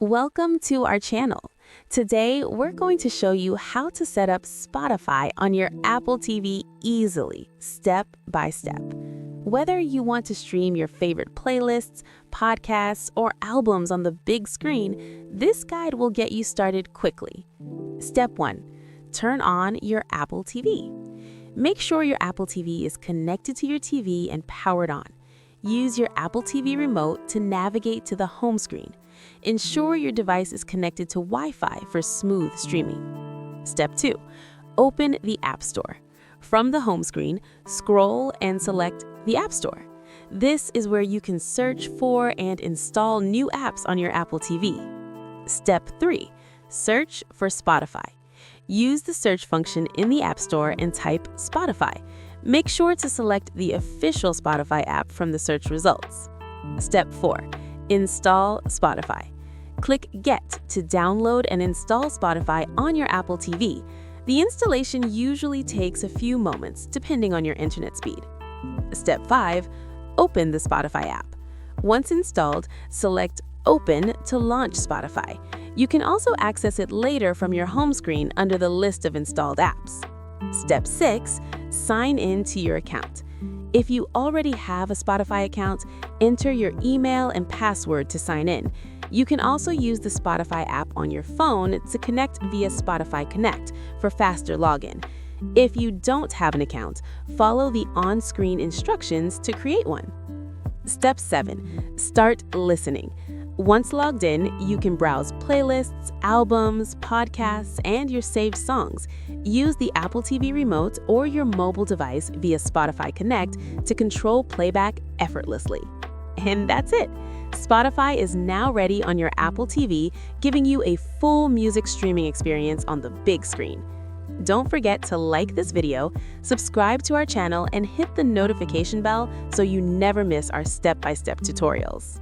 Welcome to our channel. Today, we're going to show you how to set up Spotify on your Apple TV easily, step by step. Whether you want to stream your favorite playlists, podcasts, or albums on the big screen, this guide will get you started quickly. Step 1. Turn on your Apple TV. Make sure your Apple TV is connected to your TV and powered on. Use your Apple TV remote to navigate to the home screen. Ensure your device is connected to Wi-Fi for smooth streaming. Step 2. Open the App Store. From the home screen, scroll and select the App Store. This is where you can search for and install new apps on your Apple TV. Step 3. Search for Spotify. Use the search function in the App Store and type Spotify. Make sure to select the official Spotify app from the search results. Step 4. Install Spotify. Click Get to download and install Spotify on your Apple TV. The installation usually takes a few moments, depending on your internet speed. Step 5. Open the Spotify app. Once installed, select Open to launch Spotify. You can also access it later from your home screen under the list of installed apps. Step 6. Sign in to your account. If you already have a Spotify account, enter your email and password to sign in. You can also use the Spotify app on your phone to connect via Spotify Connect for faster login. If you don't have an account, follow the on-screen instructions to create one. Step 7. Start listening. Once logged in, you can browse playlists, albums, podcasts, and your saved songs. Use the Apple TV remote or your mobile device via Spotify Connect to control playback effortlessly. And that's it. Spotify is now ready on your Apple TV, giving you a full music streaming experience on the big screen. Don't forget to like this video, subscribe to our channel, and hit the notification bell so you never miss our step-by-step tutorials.